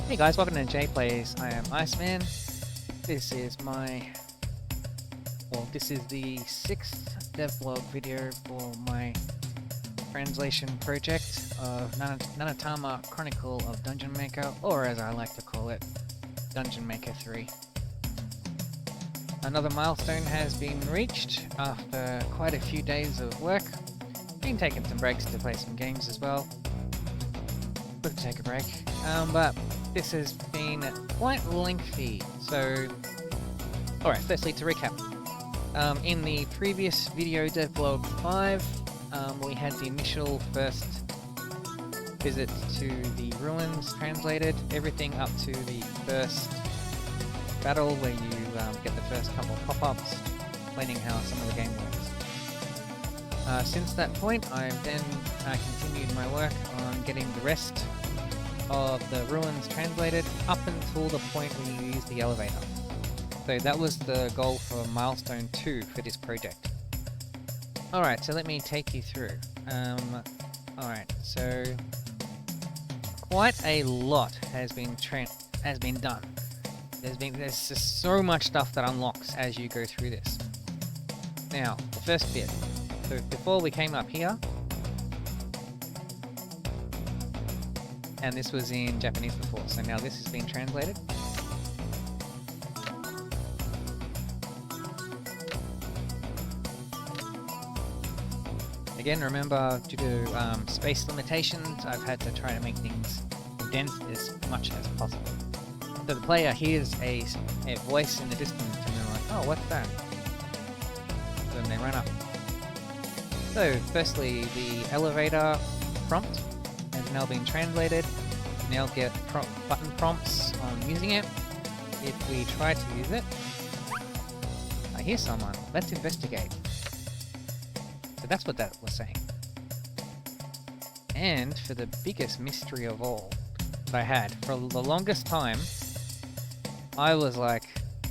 Hey guys, welcome to J Plays. I am Iceman. This is this is the 6th devlog video for my translation project of Nanatama Chronicle of Dungeon Maker, or as I like to call it, Dungeon Maker 3. Another milestone has been reached after quite a few days of work. Been taking some breaks to play some games as well. Good to take a break. But this has been quite lengthy, so... Alright, firstly to recap. In the previous video, Devblog 5, we had the initial first visit to the ruins translated, everything up to the first battle where you get the first couple of pop-ups, explaining how some of the game works. Since that point, I've then continued my work on getting the rest of the ruins translated up until the point where you use the elevator. So that was the goal for milestone 2 for this project. Alright, so let me take you through. Alright, so quite a lot has been done. There's just so much stuff that unlocks as you go through this. Now, the first bit. So before we came up here, and this was in Japanese before, so now this has been translated. Again, remember, due to space limitations, I've had to try to make things condensed as much as possible. So the player hears a voice in the distance and they're like, oh, what's that? So then they run up. So, firstly, the elevator prompt has now been translated. You now get button prompts on using it. If we try to use it, I hear someone. Let's investigate. So that's what that was saying. And for the biggest mystery of all that I had, for the longest time, I was like,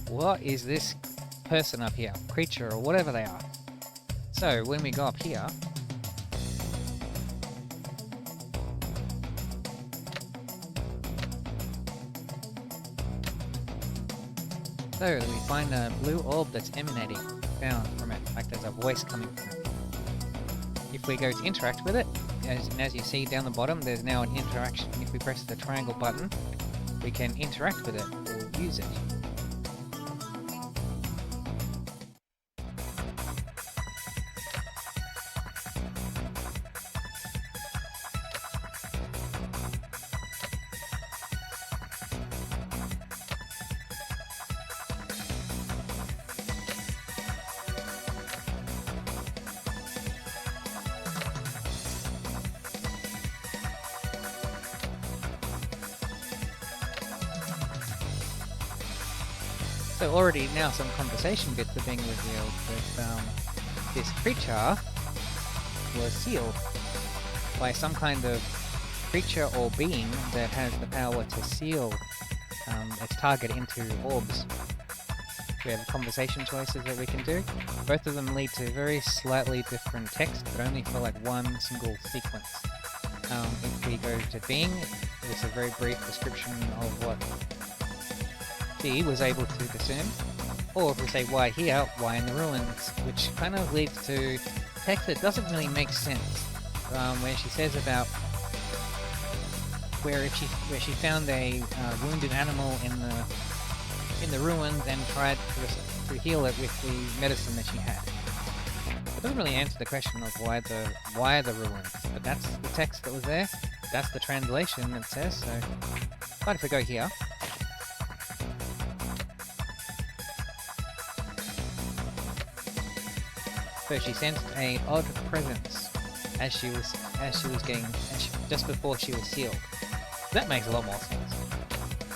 what is this person up here? Creature or whatever they are. So when we go up here, so we find a blue orb that's emanating down from it, like there's a voice coming from it. If we go to interact with it, as you see down the bottom, there's now an interaction. If we press the triangle button, we can interact with it or use it. So already now some conversation bits are being revealed that this creature was sealed by some kind of creature or being that has the power to seal its target into orbs. We have conversation choices that we can do. Both of them lead to very slightly different text, but only for like one single sequence. If we go to being, it's a very brief description of what she was able to discern, or if we say why here, why in the ruins, which kind of leads to text that doesn't really make sense, where she says about where she found a wounded animal in the ruins and tried to heal it with the medicine that she had. It doesn't really answer the question of why the ruins, but that's the text that was there. That's the translation that says so. But if we go here. So she sensed a odd presence as just before she was sealed. That makes a lot more sense.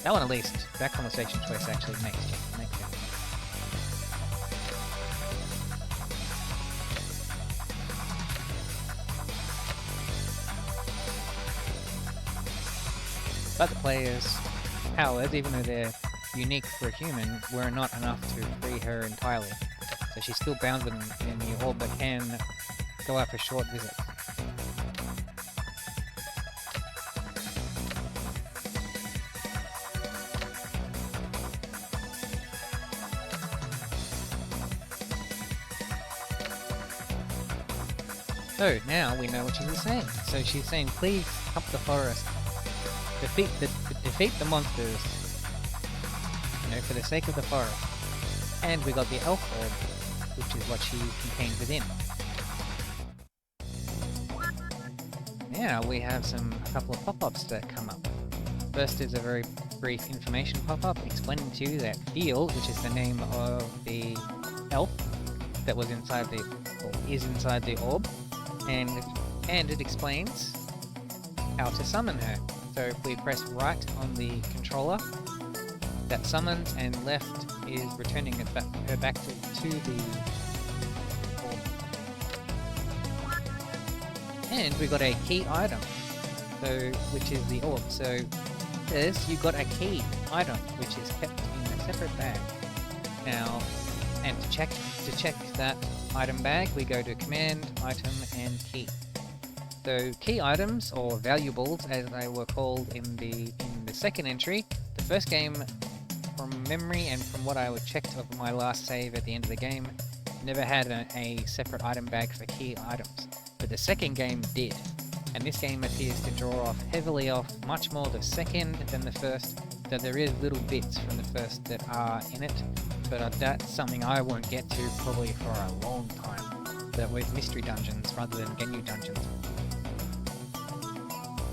That one at least, that conversation choice actually makes sense. But the player's powers, even though they're unique for a human, were not enough to free her entirely. So she's still bound in the orb, but can go out for short visits. So now we know what she's saying. So she's saying, please up the forest, defeat the monsters, you know, for the sake of the forest. And we got the elf orb, which is what she contained within. Now we have a couple of pop-ups that come up. First is a very brief information pop-up explaining to you that Feel, which is the name of the elf that was inside the, or is inside the orb, and it explains how to summon her. So if we press right on the controller, that summons, and left is returning her back to the orb. And we got a key item, so which is the orb. So this, you got a key item which is kept in a separate bag. Now, and to check that item bag, we go to command, item, and key. So key items, or valuables as they were called in the second entry, the first game, from memory and from what I checked of my last save at the end of the game, never had a separate item bag for key items. But the second game did, and this game appears to draw heavily off much more the second than the first, though there is little bits from the first that are in it, but that's something I won't get to probably for a long time. That was mystery dungeons rather than Genu dungeons.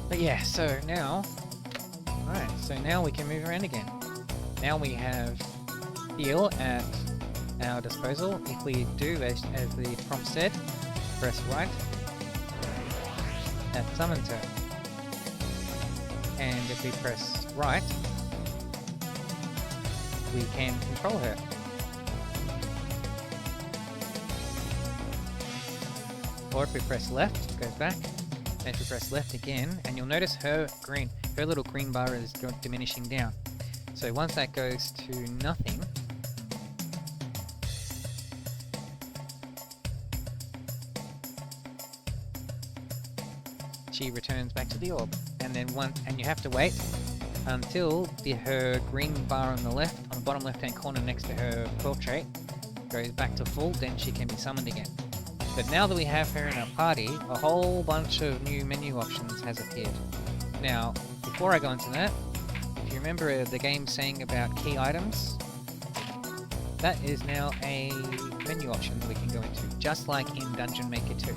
But yeah, so now, alright, so now we can move around again. Now we have Heal at our disposal. If we do, as the prompt said, press right, that summons her. And if we press right, we can control her. Or if we press left, it goes back. And if we press left again, and you'll notice her little green bar is diminishing down. So once that goes to nothing, she returns back to the orb. And then you have to wait until her green bar on the left, on the bottom left-hand corner next to her portrait, goes back to full, then she can be summoned again. But now that we have her in our party, a whole bunch of new menu options has appeared. Now, before I go into that, if you remember the game saying about key items, that is now a menu option that we can go into, just like in Dungeon Maker 2.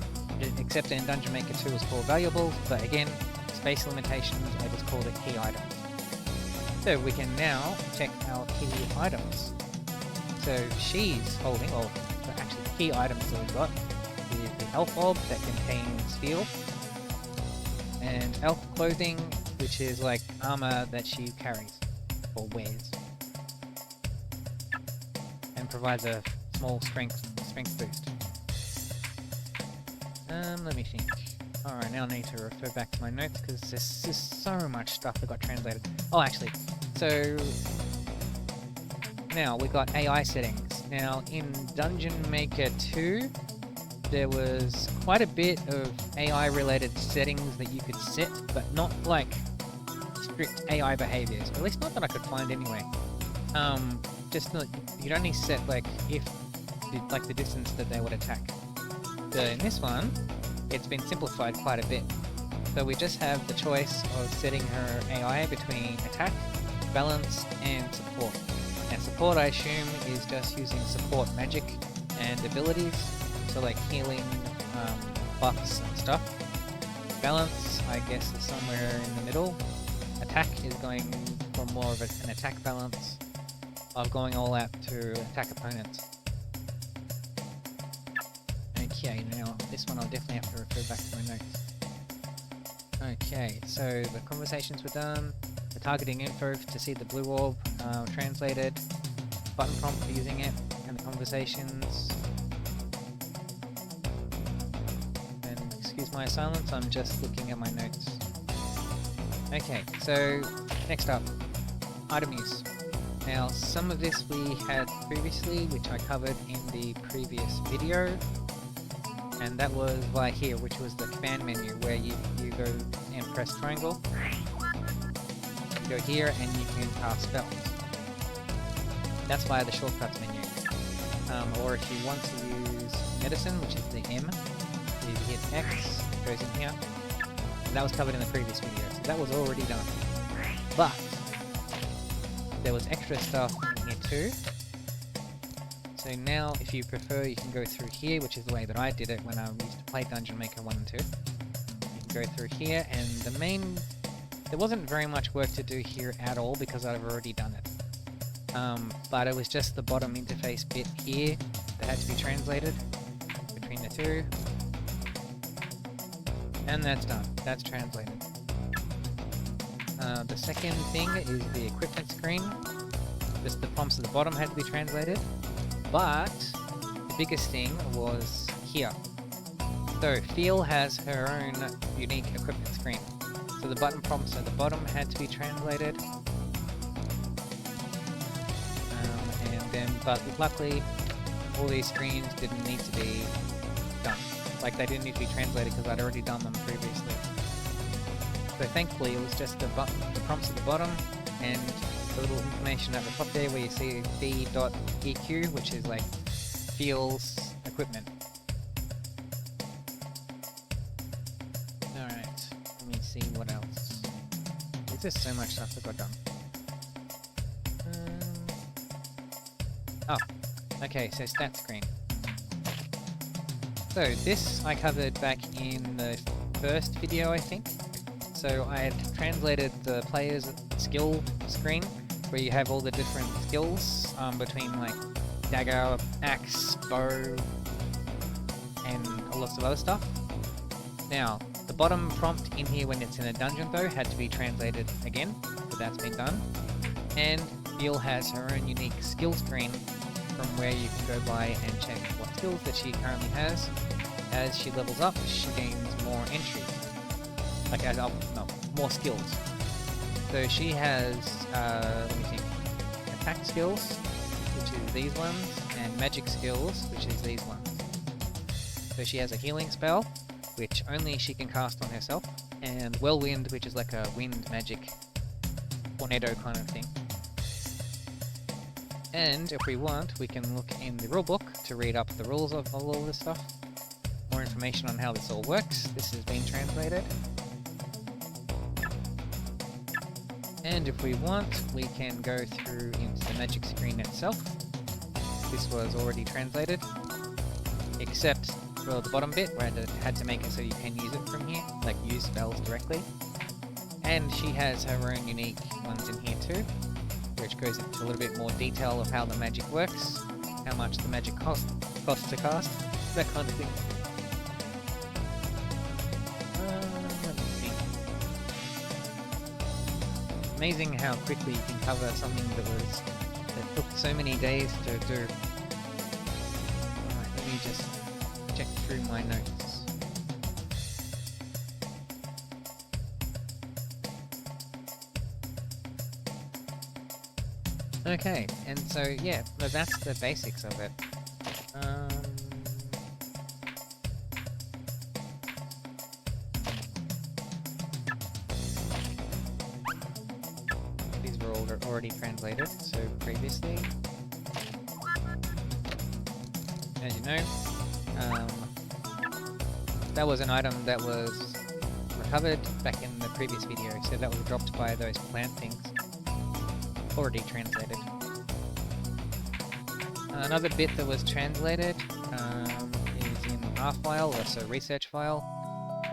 Except in Dungeon Maker 2 was called valuables, but again, space limitations, I just called it key items. So we can now check our key items. So she's holding, or actually the key items that we've got is the elf orb that contains Feel, and elf clothing, which is like armor that she carries or wears, and provides a small strength boost. Let me think. Alright, now I need to refer back to my notes because there's just so much stuff that got translated. Oh, actually, so now we got AI settings. Now in Dungeon Maker 2, there was quite a bit of AI related settings that you could set, but not like strict AI behaviors. At least not that I could find anyway. Just not, you'd only set like the distance that they would attack. So in this one, it's been simplified quite a bit. So we just have the choice of setting her AI between attack, balance, and support. And support, I assume, is just using support magic and abilities, so like healing, buffs and stuff. Balance, I guess, is somewhere in the middle. Attack is going for more of an attack balance of going all out to attack opponents. Okay, now this one I'll definitely have to refer back to my notes. Okay, so the conversations were done, the targeting info to see the blue orb translated, button prompt for using it, and the conversations. And excuse my silence, I'm just looking at my notes. Okay, so next up, item use. Now some of this we had previously, which I covered in the previous video. And that was right here, which was the command menu, where you go and press triangle. You go here and you can cast spells. That's via the shortcuts menu. Or if you want to use medicine, which is the M, You hit X, it goes in here. And that was covered in the previous video, so that was already done. But there was extra stuff in here too. So now, if you prefer, you can go through here, which is the way that I did it when I used to play Dungeon Maker 1 and 2. You can go through here, and there wasn't very much work to do here at all because I've already done it. But it was just the bottom interface bit here that had to be translated between the two. And that's done. That's translated. The second thing is the equipment screen. Just the prompts at the bottom had to be translated. But the biggest thing was here. So Feel has her own unique equipment screen. So the button prompts at the bottom had to be translated. But luckily, all these screens didn't need to be done. Like, they didn't need to be translated because I'd already done them previously. So thankfully, it was just the prompts at the bottom and the little information at the top there where you see B.EQ, which is like Feel's equipment. Alright, let me see what else. There's just so much stuff that got done. Oh, okay, so stat screen. So this I covered back in the first video, I think. So I had translated the player's skill screen, where you have all the different skills between like dagger, axe, bow, and lots of other stuff. Now, the bottom prompt in here when it's in a dungeon though had to be translated again, so that's been done. And Feel has her own unique skill screen from where you can go by and check what skills that she currently has. As she levels up, she gains more entries. Like, more skills. So she has, let me think, attack skills, which is these ones, and magic skills, which is these ones. So she has a healing spell, which only she can cast on herself, and Whirlwind, which is like a wind magic tornado kind of thing. And if we want, we can look in the rulebook to read up the rules of all this stuff. More information on how this all works. This has been translated. And if we want, we can go through into the magic screen itself. This was already translated, except for the bottom bit where I had to make it so you can use it from here, like use spells directly. And she has her own unique ones in here too, which goes into a little bit more detail of how the magic works, how much the magic costs to cast, that kind of thing. Let me think. Amazing how quickly you can cover something that took so many days to do. Alright, let me just check through my notes. Okay, and so yeah, that's the basics of it. These were all already translated, so previously. As you know, that was an item that was recovered back in the previous video, so that was dropped by those plant things. Already translated. Another bit that was translated is in R file, or so research file.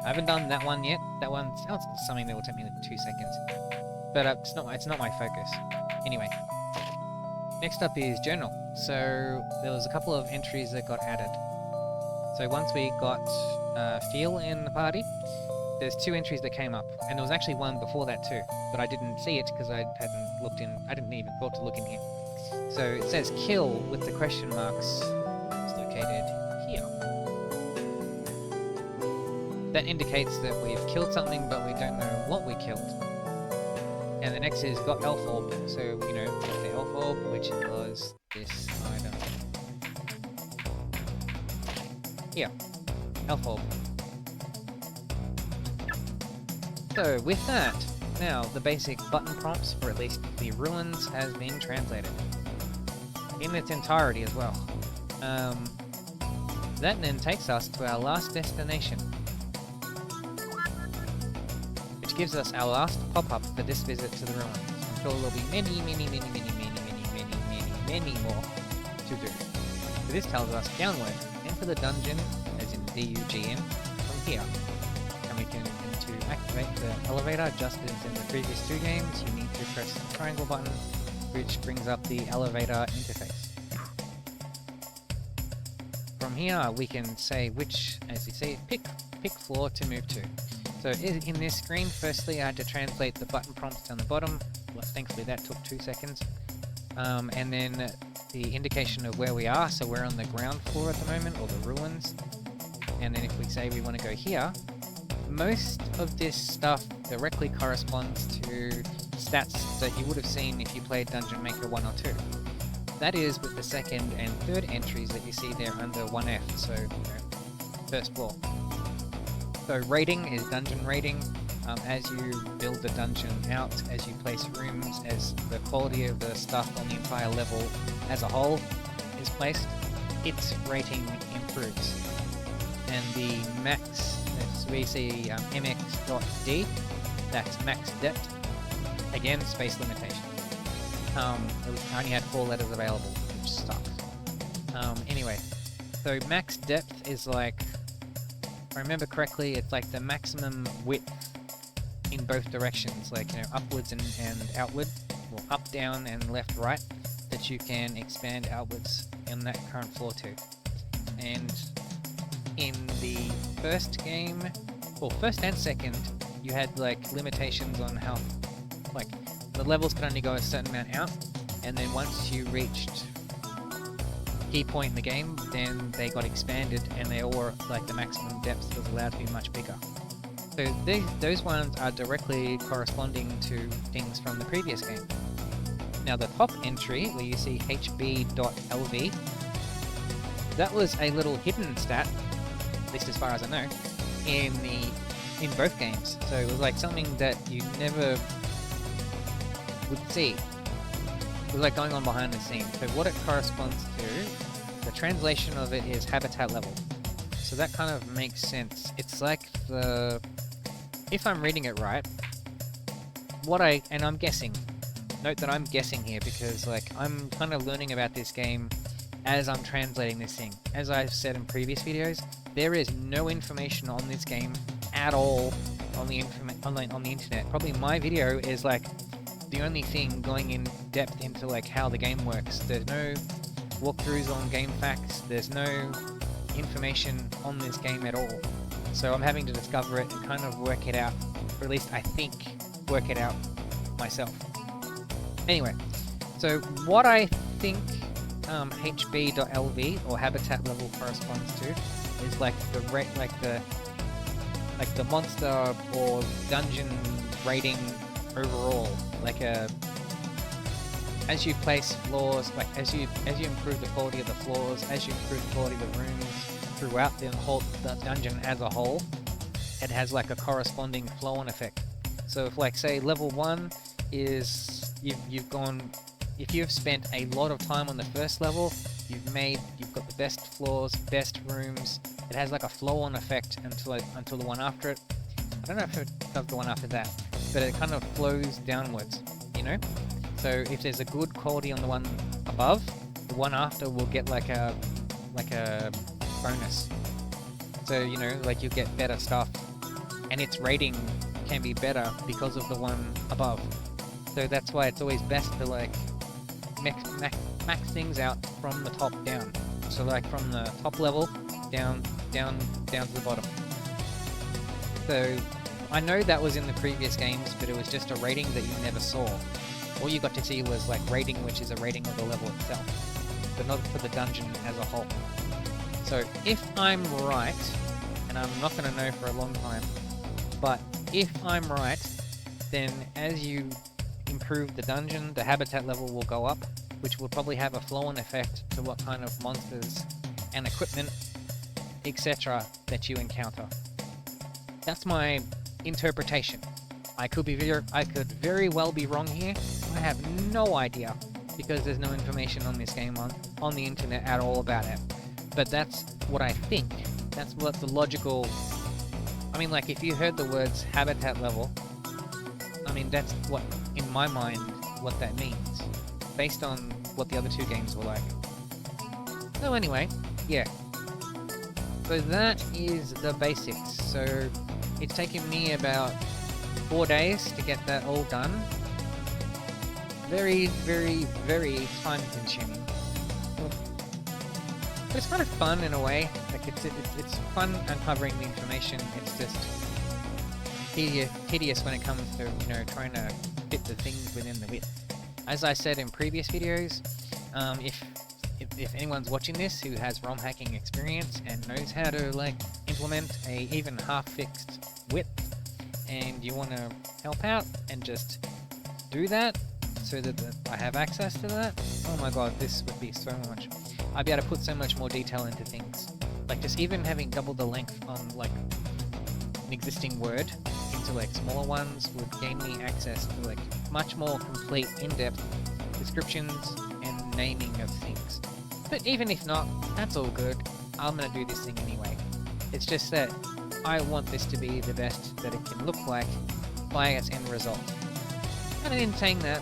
I haven't done that one yet. That one sounds like something that will take me like 2 seconds, but it's not my focus. Anyway, next up is journal. So there was a couple of entries that got added. So once we got Feel in the party, there's 2 entries that came up, and there was actually one before that too, but I didn't see it because I hadn't looked in. I didn't even thought to look in here. So it says kill with the question marks. It's located here. That indicates that we've killed something, but we don't know what we killed. And the next is got elf orb. So you know got the elf orb, which was this item here. Elf orb. So with that, now the basic button prompts for at least the ruins has been translated. In its entirety as well. That then takes us to our last destination, which gives us our last pop-up for this visit to the ruins. I'm sure there'll be many more to do. So this tells us downward, enter the dungeon, as in D-U-G-N, from here. And we can, to activate the elevator, just as in the previous two games, you need to press the triangle button, which brings up the elevator interface. From here, we can say which, as you see, pick floor to move to. So in this screen, firstly I had to translate the button prompts down the bottom. Well, thankfully that took 2 seconds. And then the indication of where we are, so we're on the ground floor at the moment, or the ruins. And then if we say we want to go here, most of this stuff directly corresponds to stats that you would have seen if you played Dungeon Maker 1 or 2. That is with the second and third entries that you see there under 1F, so, you know, first floor. So rating is dungeon rating. As you build the dungeon out, as you place rooms, as the quality of the stuff on the entire level as a whole is placed, its rating improves. And the max, as we see mx.d, that's max depth. Again, space limitation. I only had 4 letters available, which sucks. Anyway, so max depth is like, if I remember correctly, it's like the maximum width in both directions, like, you know, upwards and outward, or up, down, and left, right, that you can expand outwards in that current floor to. And in the first game, well, first and second, you had like limitations on how, like, the levels could only go a certain amount out, and then once you reached key point in the game, then they got expanded, and they all were, like, the maximum depth was allowed to be much bigger. So those ones are directly corresponding to things from the previous game. Now the top entry, where you see hb.lv, that was a little hidden stat, at least as far as I know, in both games. So it was like something that you never would see. It was like going on behind the scenes. So what it corresponds to, the translation of it is habitat level. So that kind of makes sense. It's like if I'm reading it right, and I'm guessing, note that I'm guessing here because, like, I'm kind of learning about this game as I'm translating this thing. As I've said in previous videos, there is no information on this game at all on the internet. Probably my video is like the only thing going in depth into like how the game works. There's no walkthroughs on GameFAQs, there's no information on this game at all. So I'm having to discover it and kind of work it out, or at least I think work it out myself. Anyway, so what I think hb.lv or habitat level corresponds to is like the monster or dungeon rating overall. Like as you place floors, like as you improve the quality of the floors, as you improve the quality of the rooms throughout the dungeon as a whole, it has like a corresponding flow-on effect. So if, like, say level 1 is if you've spent a lot of time on the first level, you've got the best floors, best rooms, it has like a flow-on effect until the one after it. I don't know if it does the one after that, but it kind of flows downwards, you know? So if there's a good quality on the one above, the one after will get like a bonus. So, you know, like you get better stuff, and its rating can be better because of the one above. So that's why it's always best to like max things out from the top down. So like from the top level down to the bottom. So I know that was in the previous games, but it was just a rating that you never saw. All you got to see was like rating, which is a rating of the level itself, but not for the dungeon as a whole. So if I'm right, and I'm not going to know for a long time, but if I'm right, then as you improve the dungeon, the habitat level will go up, which will probably have a flow-on effect to what kind of monsters and equipment, etc. that you encounter. That's my interpretation. I could very well be wrong here. I have no idea, because there's no information on this game on the internet at all about it. but that's what I think. That's what the logical... I mean, like, if you heard the words habitat level, I mean, that's what, in my mind, what that means, based on what the other two games were like. So anyway, yeah. So that is the basics. So it's taken me about 4 days to get that all done. Very, very, very time consuming. But it's kind of fun in a way. Like it's fun uncovering the information. It's just tedious when it comes to, you know, trying to fit the things within the width. As I said in previous videos, if anyone's watching this who has ROM hacking experience and knows how to like implement a even half-fixed width, and you want to help out and just do that so that I have access to that, oh my god, this would be so much. I'd be able to put so much more detail into things. Like just even having double the length on like an existing word into like smaller ones would gain me access to like much more complete in-depth descriptions and naming of things. But even if not, that's all good. I'm gonna do this thing anyway. It's just that I want this to be the best that it can look like by its end result. And in saying that,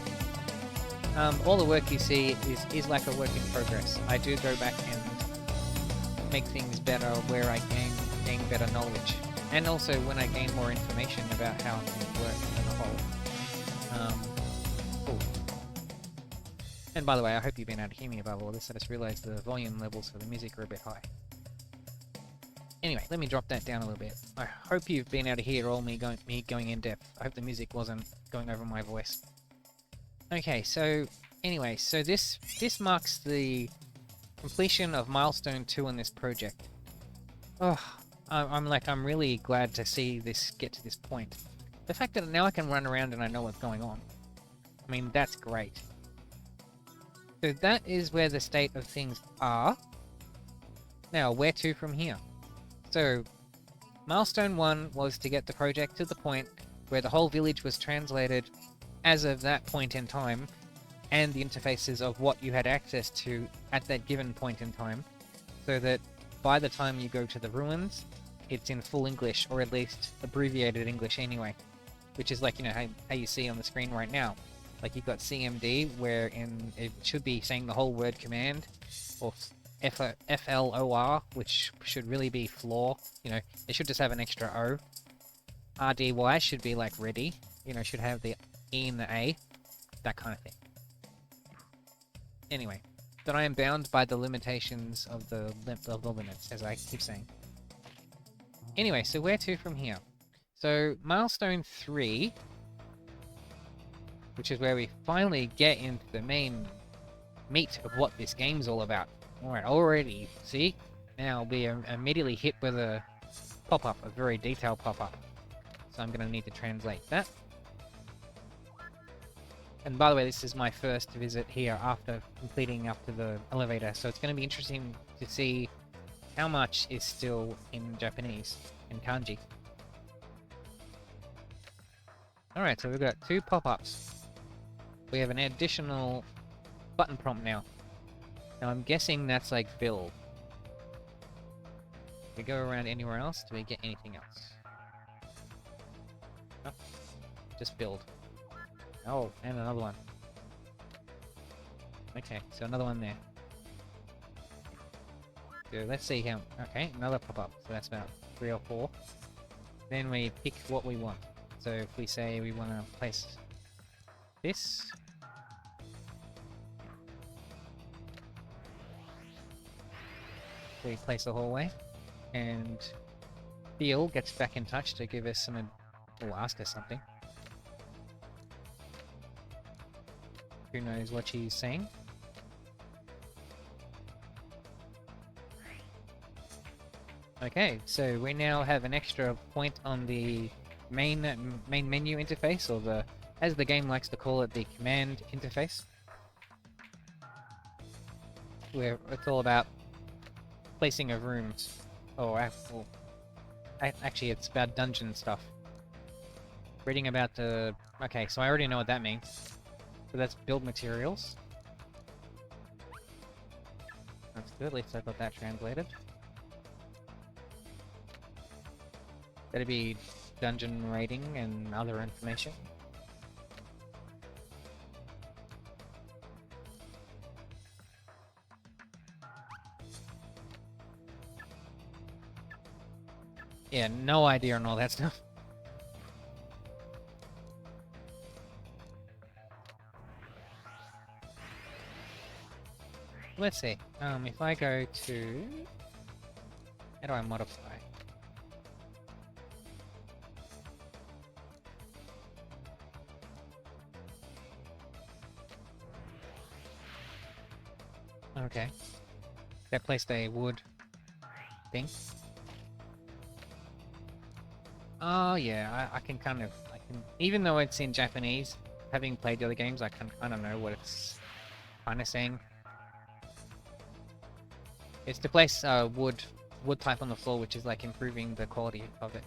all the work you see is like a work in progress. I do go back and make things better where I gain better knowledge. And also when I gain more information about how things work as a whole. Cool. And by the way, I hope you've been able to hear me above all this. I just realized the volume levels for the music are a bit high. Anyway, let me drop that down a little bit. I hope you've been able to hear all me going in depth. I hope the music wasn't going over my voice. Okay, so anyway, so this marks the completion of milestone 2 on this project. Oh, I'm really glad to see this get to this point. The fact that now I can run around and I know what's going on. I mean, that's great. So that is where the state of things are. Now, where to from here? So, milestone 1 was to get the project to the point where the whole village was translated as of that point in time, and the interfaces of what you had access to at that given point in time, so that by the time you go to the ruins, it's in full English, or at least abbreviated English anyway, which is like, you know, how you see on the screen right now. Like you've got CMD, wherein it should be saying the whole word command, or FLOR, which should really be floor, you know, it should just have an extra O. RDY should be like ready, you know, should have the E and the A, that kind of thing. Anyway, but I am bound by the limitations of the limits, as I keep saying. Anyway, so where to from here? So, milestone 3, which is where we finally get into the main meat of what this game's all about. Alright, already, see? Now we are immediately hit with a pop-up, a very detailed pop-up. So I'm going to need to translate that. And by the way, this is my first visit here after completing up to the elevator, so it's going to be interesting to see how much is still in Japanese, in kanji. Alright, so we've got 2 pop-ups. We have an additional button prompt now. Now I'm guessing that's like build. Do we go around anywhere else? Do we get anything else? No. Just build. Oh, and another one. Okay, so another one there. So let's see how... Okay, another pop-up. So that's about 3 or 4. Then we pick what we want. So if we say we want to place this... we place the hallway. And Theo gets back in touch to give us some... or ask us something. Who knows what she's saying? Okay, so we now have an extra point on the main menu interface, or the, as the game likes to call it, the command interface. Where it's all about placing of rooms. Actually, it's about dungeon stuff. Reading about the... Okay, so I already know what that means. So that's build materials. That's good, at least I got that translated. That'd be dungeon rating and other information. Yeah, no idea on all that stuff. Let's see. If I go to... How do I modify? Okay. That placed a wood thing. Oh yeah, I can kind of... even though it's in Japanese, having played the other games, I can kind of know what it's kind of saying. It's to place wood type on the floor, which is like improving the quality of it.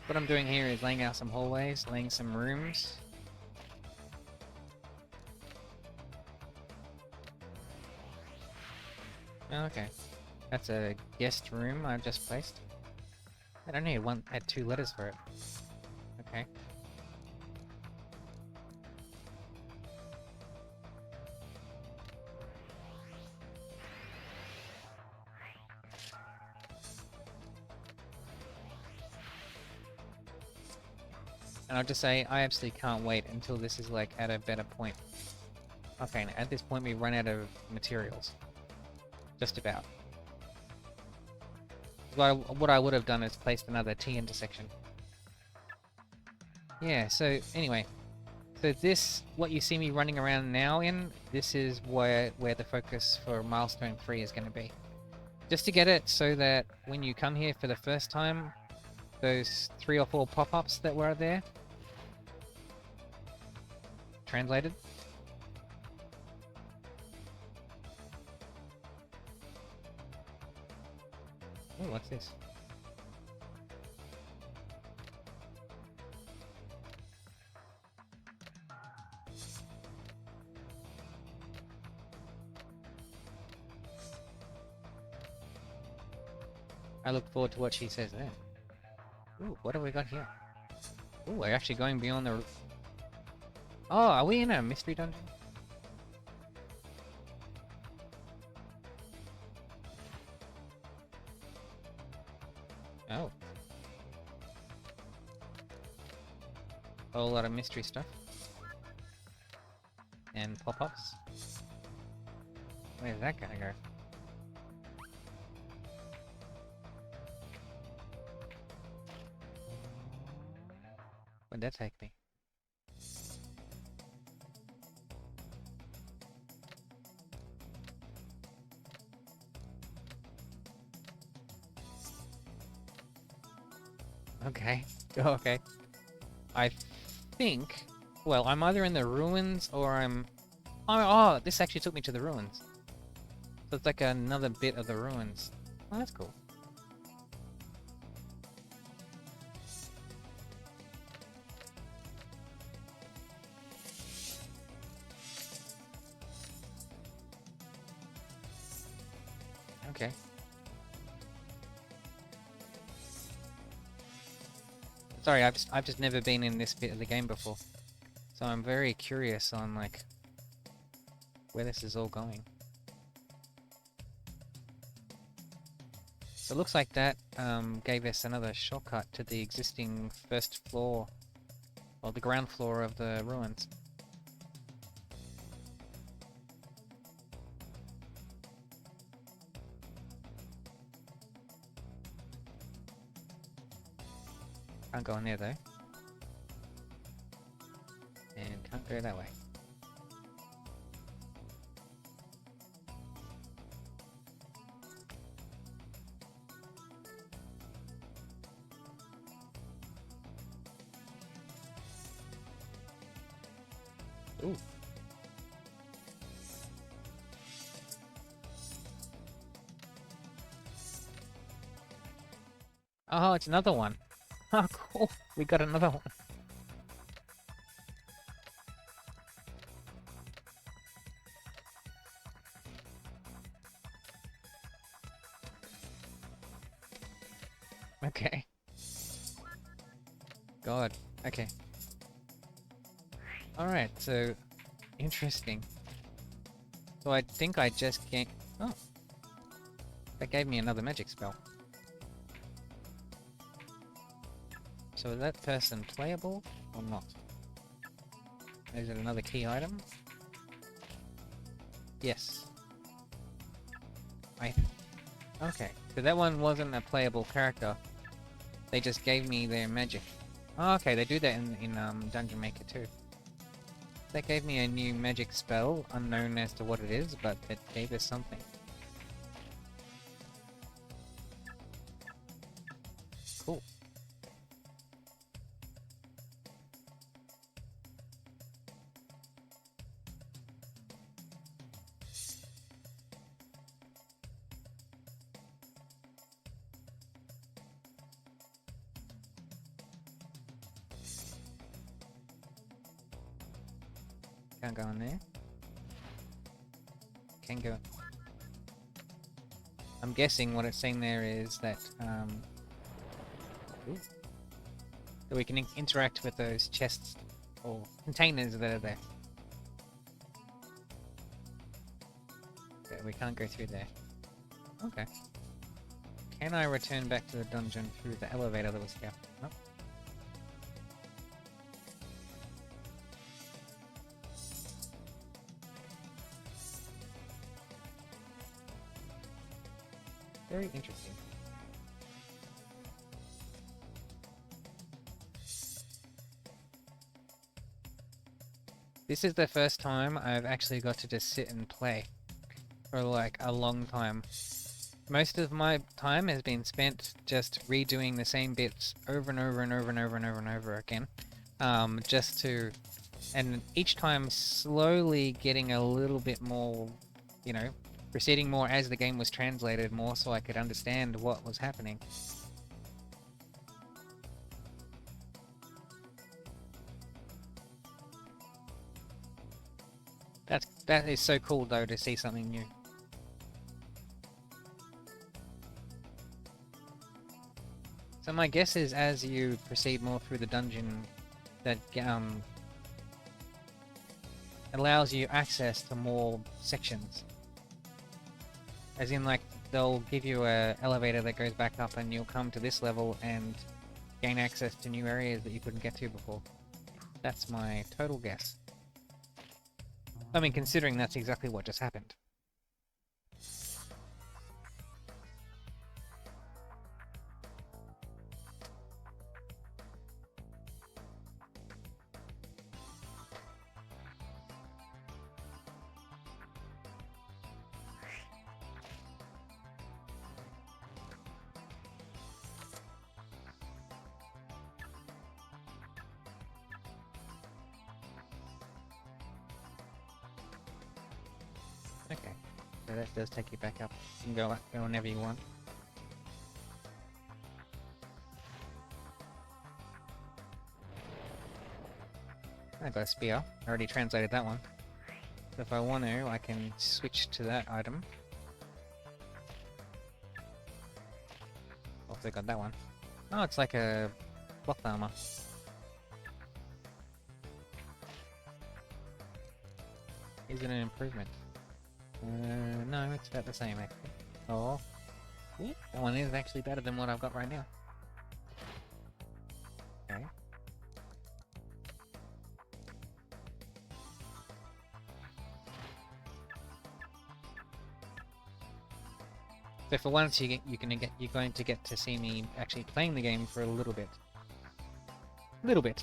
What I'm doing here is laying out some hallways, laying some rooms. Okay. That's a guest room I've just placed. I don't need one, had 2 letters for it. Okay. And I'll just say, I absolutely can't wait until this is like at a better point. Okay, and at this point we run out of materials. Just about. What I would have done is placed another T intersection. Yeah, so anyway. So this, what you see me running around now in, this is where the focus for milestone 3 is going to be. Just to get it so that when you come here for the first time, those 3 or 4 pop-ups that were there, translated. Oh, what's this? I look forward to what she says there. Ooh, what have we got here? Ooh, we're actually going beyond the... Oh, are we in a mystery dungeon? Oh. A whole lot of mystery stuff. And pop-ups. Where's that gonna go? Where'd that take me? Okay. Oh, okay. I think... Well, I'm either in the ruins or I'm... Oh, this actually took me to the ruins. So it's like another bit of the ruins. Oh, that's cool. Okay. Sorry, I've just never been in this bit of the game before. So I'm very curious on, like, where this is all going. So it looks like that gave us another shortcut to the existing first floor, or the ground floor of the ruins. Can't go in there though. And can't go that way. Ooh. Oh, it's another one. Oh, cool. We got another one. Okay. God. Okay. Alright, so... Interesting. So I think I just can't... Oh. That gave me another magic spell. So is that person playable or not? Is it another key item? Yes. Okay. So that one wasn't a playable character. They just gave me their magic. Oh, okay, they do that in Dungeon Maker too. That gave me a new magic spell, unknown as to what it is, but it gave us something. Cool. Can't go in there. Can go. I'm guessing what it's saying there is that ooh, that we can interact with those chests or containers that are there. But we can't go through there. Okay. Can I return back to the dungeon through the elevator that was here? Nope. Very interesting. This is the first time I've actually got to just sit and play for like a long time. Most of my time has been spent just redoing the same bits over and over and over and over and over and over again. Just to... And each time slowly getting a little bit more, you know, proceeding more as the game was translated more so I could understand what was happening. That is so cool though to see something new. So my guess is as you proceed more through the dungeon, that allows you access to more sections. As in, like, they'll give you a elevator that goes back up and you'll come to this level and gain access to new areas that you couldn't get to before. That's my total guess. I mean, considering that's exactly what just happened. Okay, so that does take you back up. You can go whenever you want. I got a spear. I already translated that one. So if I want to, I can switch to that item. Also got that one. Oh, it's like a block armor. Is it an improvement? No, it's about the same actually. Oh, ooh, that one is actually better than what I've got right now. Okay. So for once, you're going to get to see me actually playing the game for a little bit. Little bit.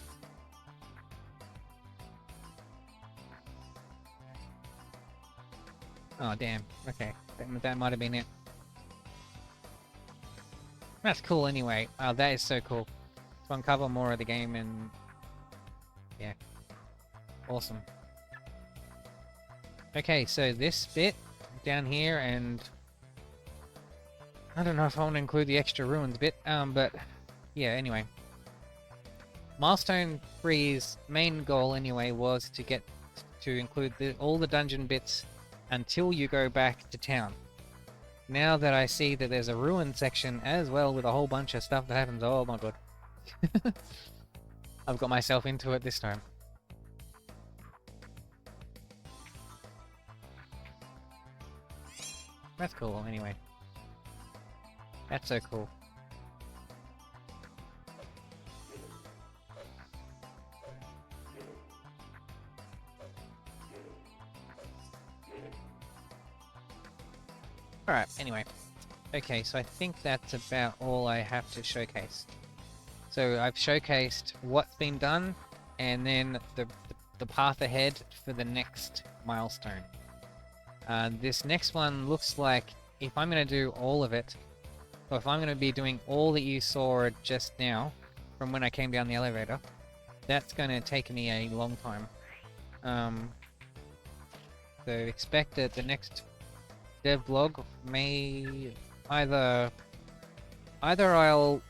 Oh damn. Okay, that might have been it. That's cool anyway. Oh, that is so cool. To uncover more of the game and yeah, awesome. Okay, so this bit down here, and I don't know if I want to include the extra ruins bit, but yeah, anyway. Milestone 3's main goal anyway was to get to include all the dungeon bits until you go back to town. Now that I see that there's a ruin section as well with a whole bunch of stuff that happens, oh my god. I've got myself into it this time. That's cool anyway. That's so cool. Alright, anyway. Okay, so I think that's about all I have to showcase. So I've showcased what's been done, and then the path ahead for the next milestone. This next one looks like if I'm going to do all of it, or if I'm going to be doing all that you saw just now, from when I came down the elevator, that's going to take me a long time. So expect that the next devblog may either I'll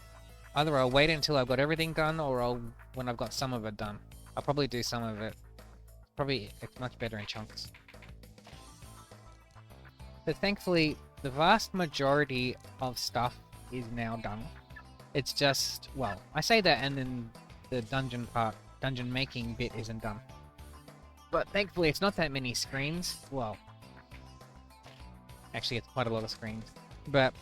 wait until I've got everything done, or when I've got some of it done. I'll probably do some of it. Probably it's much better in chunks. But thankfully, the vast majority of stuff is now done. It's just, well, I say that and then the dungeon making bit isn't done. But thankfully it's not that many screens. Well, actually it's quite a lot of screens. But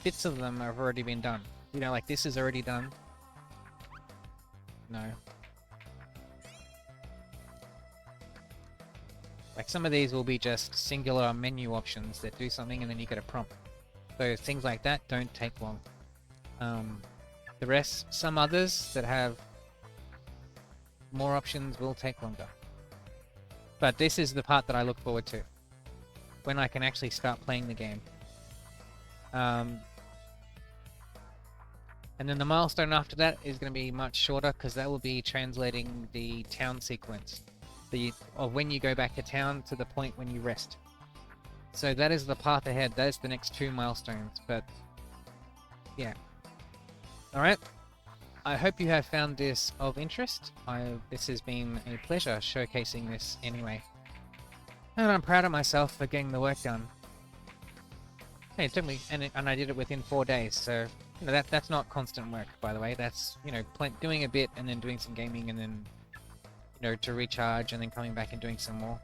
bits of them have already been done. You know, like this is already done. No. Like some of these will be just singular menu options that do something and then you get a prompt. So things like that don't take long. The rest, some others that have more options will take longer. But this is the part that I look forward to. When I can actually start playing the game. And then the milestone after that is going to be much shorter because that will be translating the town sequence. Of when you go back to town to the point when you rest. So that is the path ahead. That is the next 2 milestones. But yeah. Alright. I hope you have found this of interest. This has been a pleasure showcasing this anyway. And I'm proud of myself for getting the work done. Hey, it took me, and I did it within 4 days, so you know, that's not constant work, by the way. That's, you know, doing a bit and then doing some gaming and then, you know, to recharge and then coming back and doing some more.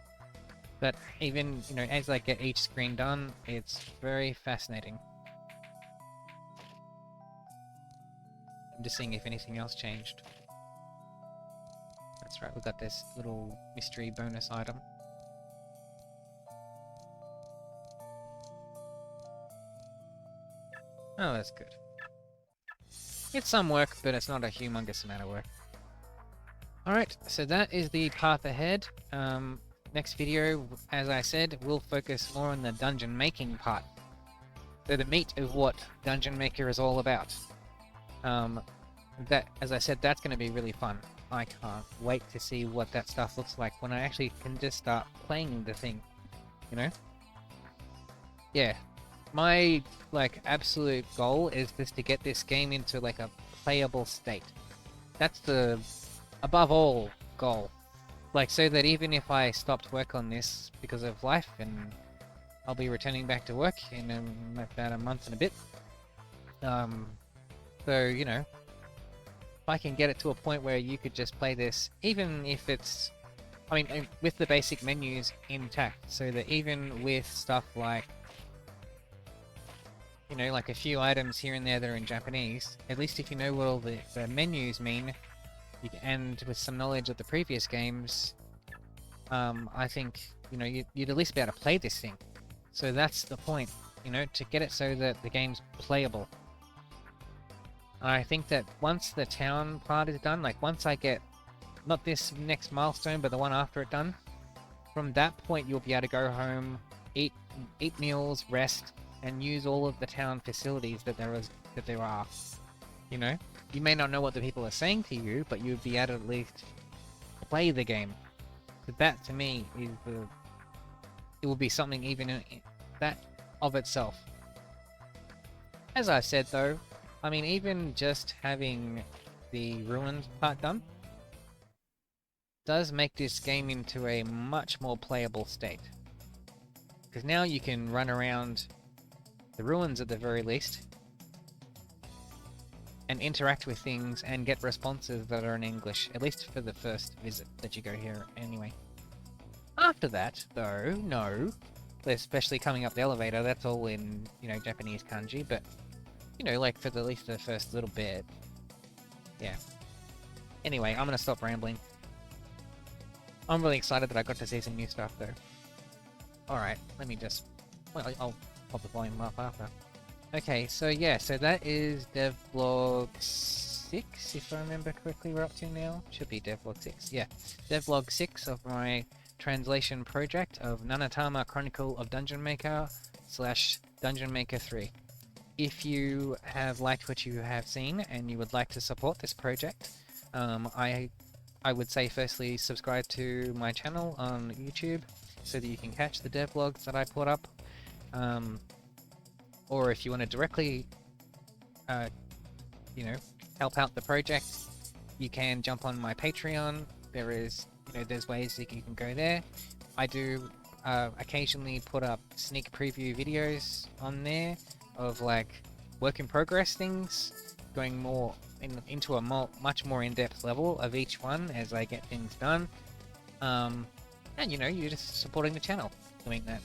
But even, you know, as I get each screen done, it's very fascinating. I'm just seeing if anything else changed. That's right, we've got this little mystery bonus item. Oh, that's good. It's some work, but it's not a humongous amount of work. Alright, so that is the path ahead. Next video, as I said, will focus more on the dungeon making part. So the meat of what Dungeon Maker is all about. That, as I said, that's going to be really fun. I can't wait to see what that stuff looks like when I actually can just start playing the thing. You know? Yeah. My, like, absolute goal is just to get this game into, like, a playable state. That's the, above all, goal. Like, so that even if I stopped work on this because of life, and I'll be returning back to work in about a month and a bit. So, you know, if I can get it to a point where you could just play this, even if it's, I mean, with the basic menus intact, so that even with stuff like, you know, like a few items here and there that are in Japanese, at least if you know what all the menus mean, and with some knowledge of the previous games, I think, you know, you'd at least be able to play this thing. So that's the point, you know, to get it so that the game's playable. I think that once the town part is done, like once I get, not this next milestone, but the one after it done, from that point you'll be able to go home, eat meals, rest, and use all of the town facilities that there are. You know? You may not know what the people are saying to you, but you'd be able to at least play the game. So that to me is it will be something even in that of itself. As I said though, I mean even just having the ruined part done does make this game into a much more playable state. Because now you can run around the ruins at the very least and interact with things and get responses that are in English, at least for the first visit that you go here anyway. After that, though, no, especially coming up the elevator, that's all in, Japanese kanji, but, like for at least the first little bit, yeah. Anyway, I'm gonna stop rambling. I'm really excited that I got to see some new stuff, though. Alright, let me just... Well, I'll pop the volume up after. Okay, so yeah, so that is Devblog 6, if I remember correctly we're up to now. Should be Devblog 6, yeah. Devblog 6 of my translation project of Nanatama Chronicle of Dungeon Maker / Dungeon Maker 3. If you have liked what you have seen and you would like to support this project, I would say firstly subscribe to my channel on YouTube so that you can catch the devlogs that I put up. Or if you want to directly, help out the project, you can jump on my Patreon. There is, there's ways that you can go there. I do occasionally put up sneak preview videos on there of like work in progress things, going more into a much more in-depth level of each one as I get things done. And you're just supporting the channel doing that,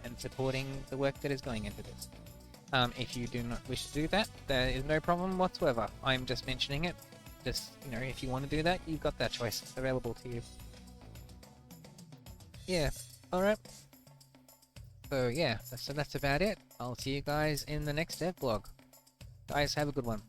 and supporting the work that is going into this. If you do not wish to do that, there is no problem whatsoever. I'm just mentioning it. Just, if you want to do that, you've got that choice available to you. Yeah, alright. So yeah, that's about it. I'll see you guys in the next devlog. Guys, have a good one.